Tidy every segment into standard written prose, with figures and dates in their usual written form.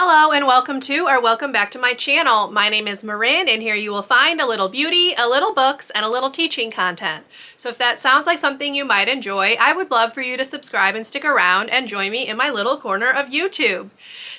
Hello and welcome back to my channel. My name is Marin and here you will find a little beauty, a little books, and a little teaching content. So if that sounds like something you might enjoy, I would love for you to subscribe and stick around and join me in my little corner of YouTube.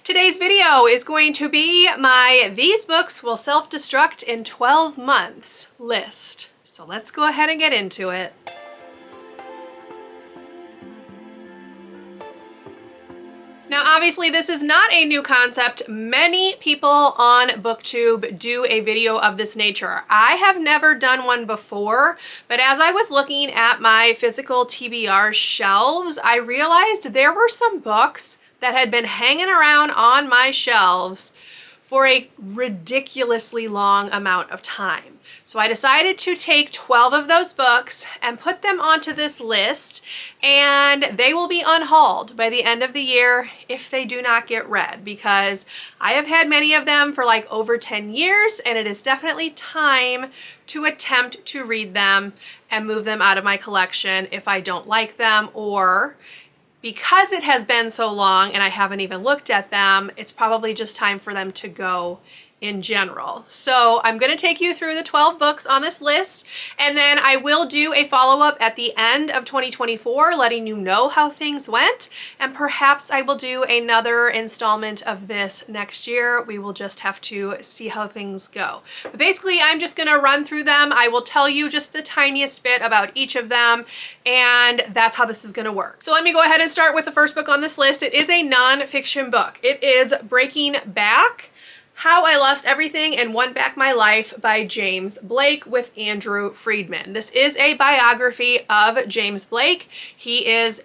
Today's video is going to be my These Books Will Self-Destruct in 12 Months list. So let's go ahead and get into it. Now, obviously, this is not a new concept. Many people on Booktube do a video of this nature. I have never done one before, but as I was looking at my physical TBR shelves, I realized there were some books that had been hanging around on my shelves for a ridiculously long amount of time. So I decided to take 12 of those books and put them onto this list, and they will be unhauled by the end of the year if they do not get read, because I have had many of them for like over 10 years and it is definitely time to attempt to read them and move them out of my collection if I don't like them, or because it has been so long and I haven't even looked at them, it's probably just time for them to go in general. So I'm going to take you through the 12 books on this list, and then I will do a follow-up at the end of 2024 letting you know how things went, and perhaps I will do another installment of this next year. We will just have to see how things go. But basically, I'm just going to run through them. I will tell you just the tiniest bit about each of them, and that's how this is going to work. So let me go ahead and start with the first book on this list. It is a non-fiction book. It is Breaking Back: How I Lost Everything and Won Back My Life by James Blake with Andrew Friedman. This is a biography of James Blake. He is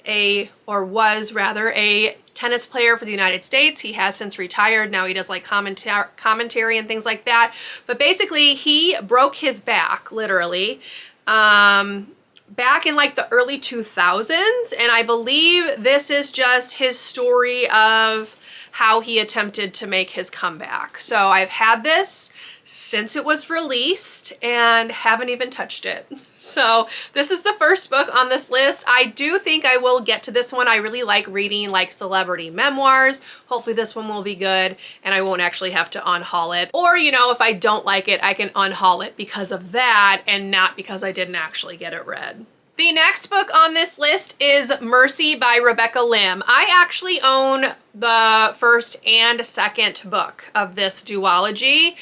was a tennis player for the United States. He has since retired. Now he does like commentary and things like that. But basically he broke his back, literally, back in like the early 2000s. And I believe this is just his story of how he attempted to make his comeback. So I've had this since it was released and haven't even touched it. So this is the first book on this list. I do think I will get to this one. I really like reading like celebrity memoirs. Hopefully this one will be good and I won't actually have to unhaul it. Or, you know, if I don't like it, I can unhaul it because of that and not because I didn't actually get it read. The next book on this list is Mercy by Rebecca Lim. I actually own the first and second book of this duology.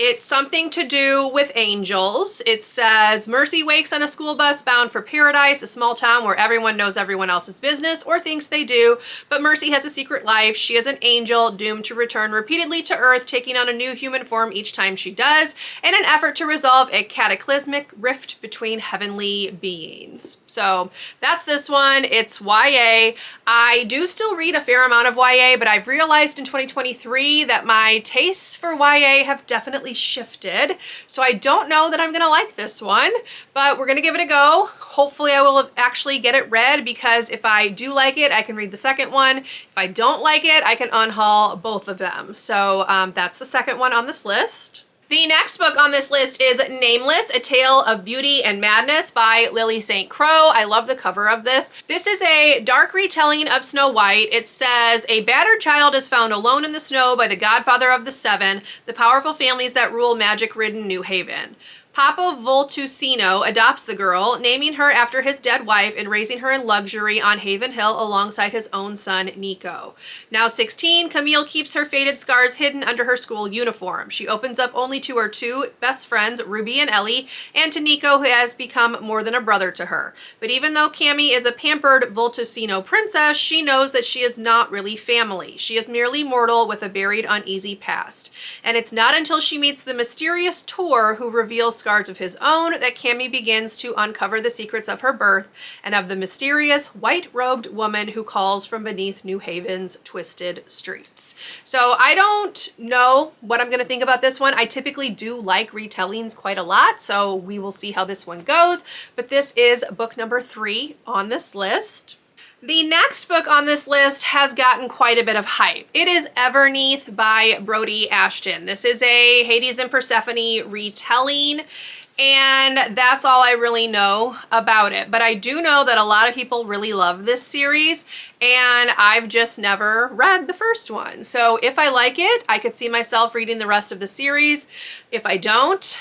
It's something to do with angels. It says, Mercy wakes on a school bus bound for paradise, a small town where everyone knows everyone else's business or thinks they do, but Mercy has a secret life. She is an angel doomed to return repeatedly to Earth, taking on a new human form each time she does, in an effort to resolve a cataclysmic rift between heavenly beings. So that's this one. It's YA. I do still read a fair amount of YA, but I've realized in 2023 that my tastes for YA have definitely shifted. So I don't know that I'm gonna like this one, but we're gonna give it a go. Hopefully I will actually get it read, because if I do like it, I can read the second one. If I don't like it, I can unhaul both of them. So that's the second one on this list. The next book on this list is Nameless: A Tale of Beauty and Madness by Lily St. Croix. I love the cover of this. This is a dark retelling of Snow White. It says, a battered child is found alone in the snow by the godfather of the seven, the powerful families that rule magic-ridden New Haven. Papa Voltusino adopts the girl, naming her after his dead wife and raising her in luxury on Haven Hill alongside his own son, Nico. Now 16, Camille keeps her faded scars hidden under her school uniform. She opens up only to her two best friends, Ruby and Ellie, and to Nico, who has become more than a brother to her. But even though Cammy is a pampered Voltusino princess, she knows that she is not really family. She is merely mortal with a buried, uneasy past. And it's not until she meets the mysterious Tor, who reveals scars of his own, that Cammy begins to uncover the secrets of her birth and of the mysterious white-robed woman who calls from beneath New Haven's twisted streets. So I don't know what I'm going to think about this one. I typically do like retellings quite a lot, so we will see how this one goes. But this is book number 3 on this list. The next book on this list has gotten quite a bit of hype. It is Everneath by Brody Ashton. This is a Hades and Persephone retelling, and that's all I really know about it. But I do know that a lot of people really love this series, and I've just never read the first one. So if I like it, I could see myself reading the rest of the series. If I don't,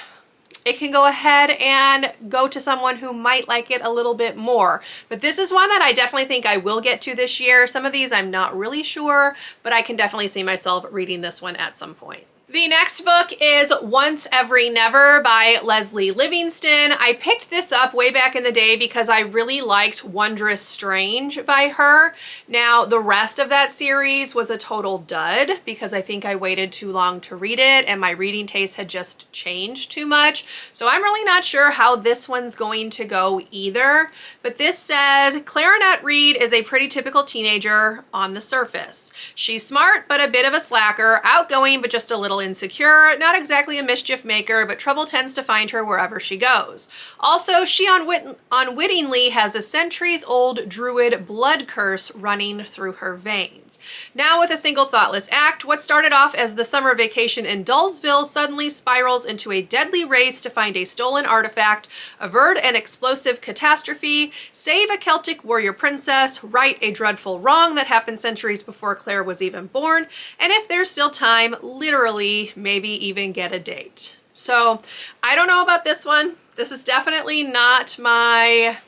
it can go ahead and go to someone who might like it a little bit more. But this is one that I definitely think I will get to this year. Some of these I'm not really sure, but I can definitely see myself reading this one at some point. The next book is Once Every Never by Leslie Livingston. I picked this up way back in the day because I really liked Wondrous Strange by her. Now, the rest of that series was a total dud because I think I waited too long to read it and my reading taste had just changed too much. So I'm really not sure how this one's going to go either. But this says, Clarinet Reed is a pretty typical teenager on the surface. She's smart, but a bit of a slacker, outgoing, but just a little insecure, not exactly a mischief maker, but trouble tends to find her wherever she goes. Also, she unwittingly has a centuries-old druid blood curse running through her veins. Now, with a single thoughtless act, what started off as the summer vacation in Dullsville suddenly spirals into a deadly race to find a stolen artifact, avert an explosive catastrophe, save a Celtic warrior princess, right a dreadful wrong that happened centuries before Claire was even born, and if there's still time, literally maybe even get a date. So I don't know about this one. This is definitely not my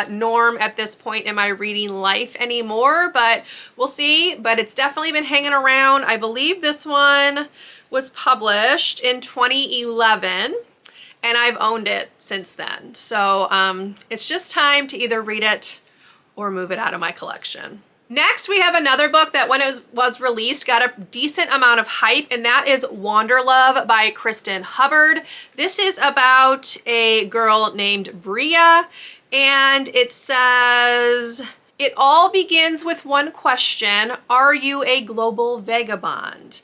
norm at this point in my reading life anymore, but we'll see. But it's definitely been hanging around. I believe this one was published in 2011 and I've owned it since then. So it's just time to either read it or move it out of my collection. Next, we have another book that when it was released got a decent amount of hype, and that is Wanderlove by Kristen Hubbard. This is about a girl named Bria, and it says, it all begins with one question: are you a global vagabond?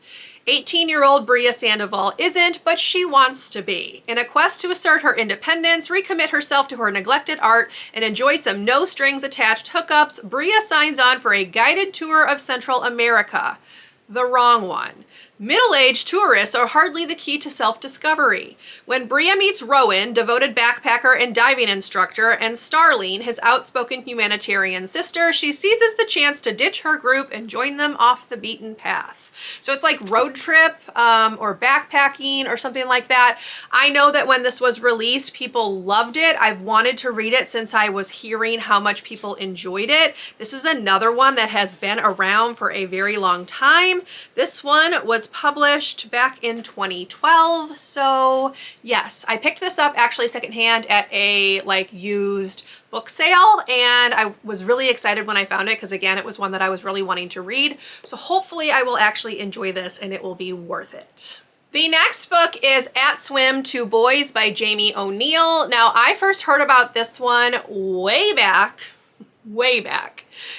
18-year-old Bria Sandoval isn't, but she wants to be. In a quest to assert her independence, recommit herself to her neglected art, and enjoy some no-strings-attached hookups, Bria signs on for a guided tour of Central America. The wrong one. Middle-aged tourists are hardly the key to self-discovery. When Bria meets Rowan, devoted backpacker and diving instructor, and Starling, his outspoken humanitarian sister, she seizes the chance to ditch her group and join them off the beaten path. So it's like road trip or backpacking or something like that. I know that when this was released, people loved it. I've wanted to read it since I was hearing how much people enjoyed it. This is another one that has been around for a very long time. This one was published back in 2012. So yes, I picked this up actually secondhand at a used book sale, and I was really excited when I found it because again, it was one that I was really wanting to read. So hopefully I will actually enjoy this and it will be worth it. The next book is At Swim, Two Boys by Jamie O'Neill. Now, I first heard about this one way back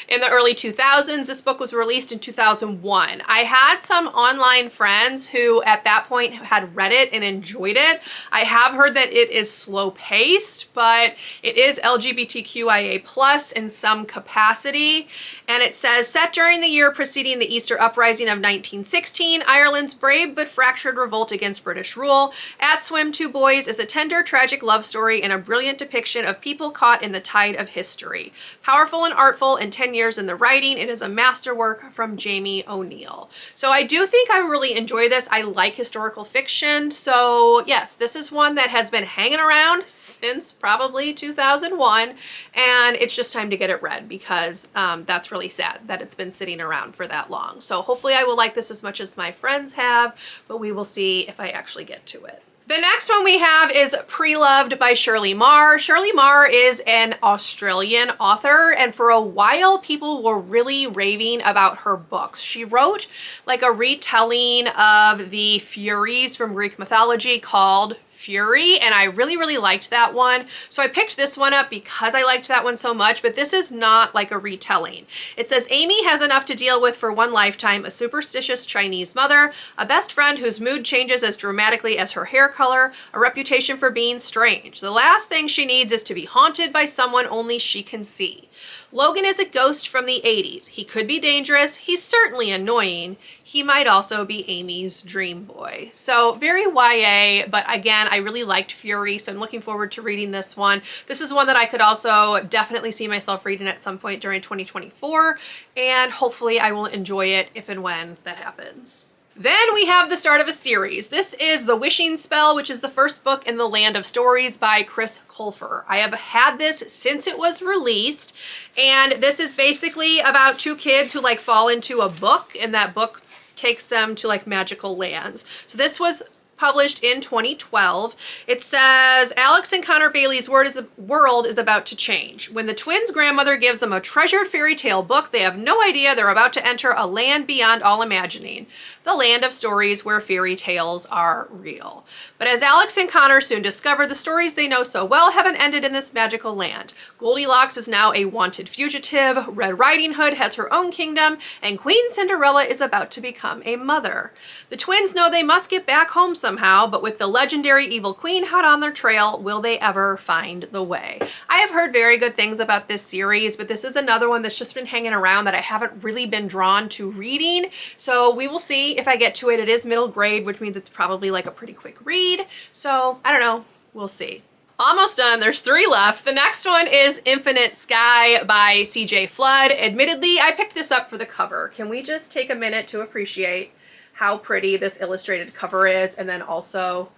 in the early 2000s. This book was released in 2001. I had some online friends who at that point had read it and enjoyed it. I have heard that it is slow paced, but it is LGBTQIA plus in some capacity. And it says, set during the year preceding the Easter Uprising of 1916, Ireland's brave but fractured revolt against British rule, At Swim, Two Boys is a tender, tragic love story and a brilliant depiction of people caught in the tide of history. Powerful and artful, and 10 years in the writing, it is a masterwork from Jamie O'Neill. So I do think I really enjoy this. I like historical fiction. So yes, this is one that has been hanging around since probably 2001, and it's just time to get it read because that's really sad that it's been sitting around for that long. So hopefully I will like this as much as my friends have, but we will see if I actually get to it. The next one we have is Preloved by Shirley Marr. Shirley Marr is an Australian author, and for a while people were really raving about her books. She wrote like a retelling of the Furies from Greek mythology called Fury, and I really liked that one. So I picked this one up because I liked that one so much, but this is not like a retelling. It says Amy has enough to deal with for one lifetime: a superstitious Chinese mother, a best friend whose mood changes as dramatically as her hair color, a reputation for being strange. The last thing she needs is to be haunted by someone only she can see. Logan is a ghost from the 80s. He could be dangerous. He's certainly annoying. He might also be Amy's dream boy. So very YA, but again, I really liked Fury, so I'm looking forward to reading this one. This is one that I could also definitely see myself reading at some point during 2024, and hopefully I will enjoy it if and when that happens. Then we have the start of a series. This is The Wishing Spell, which is the first book in the Land of Stories by Chris Colfer. I have had this since it was released, and this is basically about two kids who like fall into a book, and that book takes them to like magical lands. So this was published in 2012. It says, Alex and Connor Bailey's world is about to change. When the twins' grandmother gives them a treasured fairy tale book, they have no idea they're about to enter a land beyond all imagining, the land of stories where fairy tales are real. But as Alex and Connor soon discover, the stories they know so well haven't ended in this magical land. Goldilocks is now a wanted fugitive, Red Riding Hood has her own kingdom, and Queen Cinderella is about to become a mother. The twins know they must get back home somehow, but with the legendary evil queen hot on their trail, will they ever find the way? I have heard very good things about this series, but this is another one that's just been hanging around that I haven't really been drawn to reading. So we will see if I get to it. It is middle grade, which means it's probably like a pretty quick read. So I don't know, we'll see. Almost done, there's 3 left. The next one is Infinite Sky by CJ Flood. Admittedly, I picked this up for the cover. Can we just take a minute to appreciate how pretty this illustrated cover is, and then also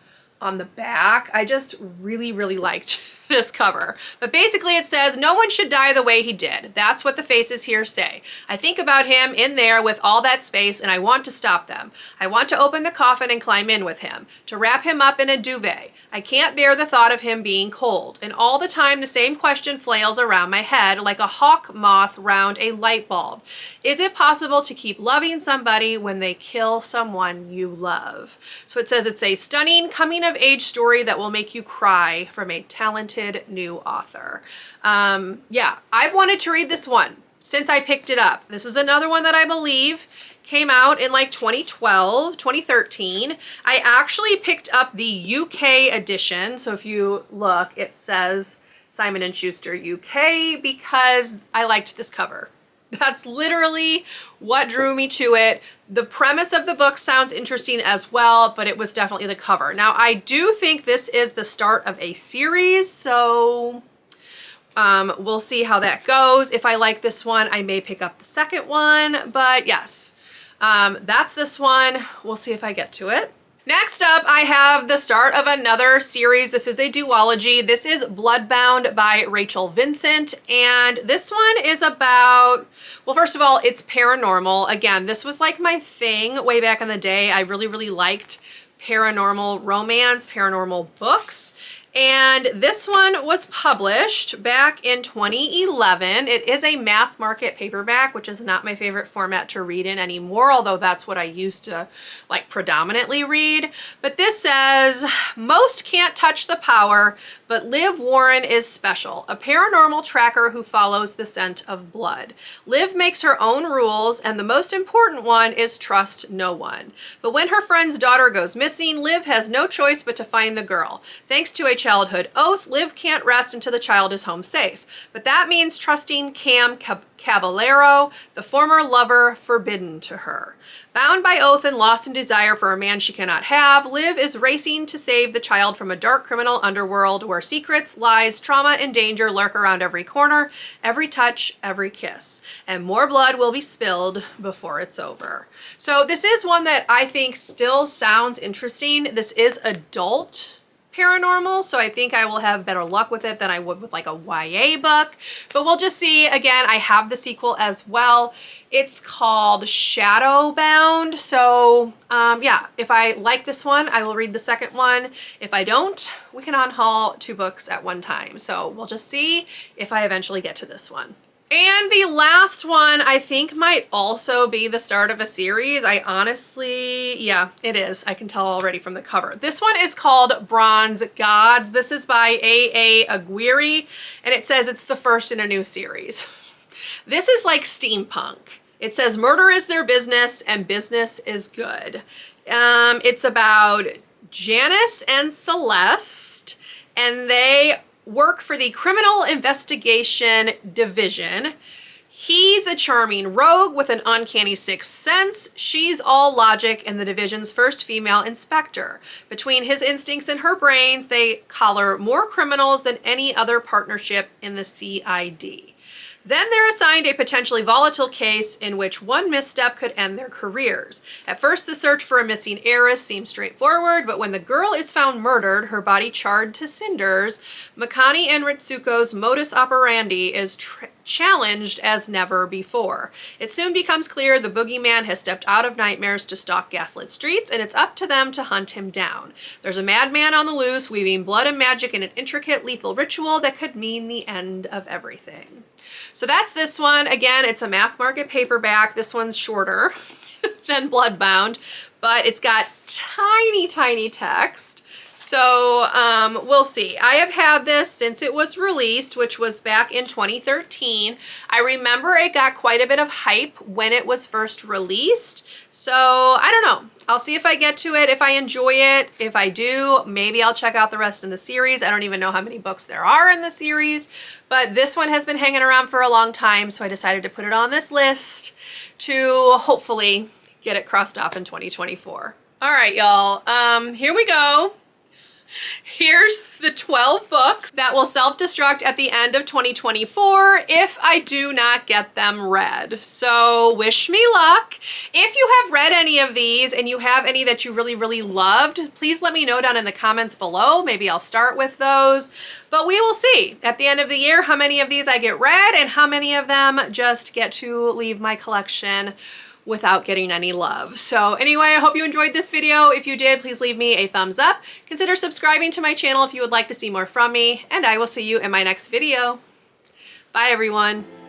on the back. I just really, really liked this cover. But basically it says, no one should die the way he did. That's what the faces here say. I think about him in there with all that space, and I want to stop them. I want to open the coffin and climb in with him, to wrap him up in a duvet. I can't bear the thought of him being cold, and all the time the same question flails around my head like a hawk moth round a light bulb. Is it possible to keep loving somebody when they kill someone you love? So it says it's a stunning coming-of-age story that will make you cry from a talented new author. Yeah, I've wanted to read this one since I picked it up. This is another one that I believe came out in like 2012, 2013. I actually picked up the UK edition. So if you look, it says Simon & Schuster UK because I liked this cover. That's literally what drew me to it. The premise of the book sounds interesting as well, but it was definitely the cover. Now, I do think this is the start of a series, so we'll see how that goes. If I like this one, I may pick up the second one, but yes. That's this one. We'll see if I get to it. Next up, I have the start of another series. This is a duology. This is Bloodbound by Rachel Vincent. And this one is about, well, first of all, it's paranormal. Again, this was like my thing way back in the day. I really, really liked paranormal romance, paranormal books. And this one was published back in 2011. It is a mass market paperback, which is not my favorite format to read in anymore, although that's what I used to like predominantly read. But this says, most can't touch the power, but Liv Warren is special, a paranormal tracker who follows the scent of blood. Liv makes her own rules, and the most important one is trust no one. But when her friend's daughter goes missing, Liv has no choice but to find the girl. Thanks to a childhood oath, Liv can't rest until the child is home safe. But that means trusting Cam Caballero, the former lover, forbidden to her. Bound by oath and lost in desire for a man she cannot have, Liv is racing to save the child from a dark criminal underworld where secrets, lies, trauma, and danger lurk around every corner, every touch, every kiss. And more blood will be spilled before it's over. So this is one that I think still sounds interesting. This is adult paranormal, so I think I will have better luck with it than I would with like a YA book, but we'll just see. Again, I have the sequel as well. It's called Shadowbound, so yeah, if I like this one, I will read the second one. If I don't, we can unhaul 2 books at one time, so we'll just see if I eventually get to this one. And the last one I think might also be the start of a series. I honestly, yeah, it is. I can tell already from the cover. This one is called Bronze Gods. This is by A.A. Aguirre, and it says it's the first in a new series. This is like steampunk. It says murder is their business and business is good. It's about Janice and Celeste, and they work for the Criminal Investigation Division. He's a charming rogue with an uncanny sixth sense. She's all logic and the division's first female inspector. Between his instincts and her brains, they collar more criminals than any other partnership in the CID. Then they're assigned a potentially volatile case in which one misstep could end their careers. At first, the search for a missing heiress seems straightforward, but when the girl is found murdered, her body charred to cinders, Makani and Ritsuko's modus operandi is challenged as never before. It soon becomes clear the boogeyman has stepped out of nightmares to stalk gaslit streets, and it's up to them to hunt him down. There's a madman on the loose, weaving blood and magic in an intricate, lethal ritual that could mean the end of everything. So that's this one. Again, it's a mass market paperback. This one's shorter than Bloodbound, but it's got tiny, tiny text. So we'll see. I have had this since it was released, which was back in 2013. I remember it got quite a bit of hype when it was first released. So I don't know. I'll see if I get to it, if I enjoy it. If I do, maybe I'll check out the rest in the series. I don't even know how many books there are in the series, but this one has been hanging around for a long time, so I decided to put it on this list to hopefully get it crossed off in 2024. All right, y'all. Here we go. Here's the 12 books that will self-destruct at the end of 2024 if I do not get them read. So wish me luck. If you have read any of these and you have any that you really, really loved, please let me know down in the comments below. Maybe I'll start with those. But we will see at the end of the year how many of these I get read and how many of them just get to leave my collection without getting any love. So anyway, I hope you enjoyed this video. If you did, please leave me a thumbs up. Consider subscribing to my channel if you would like to see more from me, and I will see you in my next video. Bye, everyone.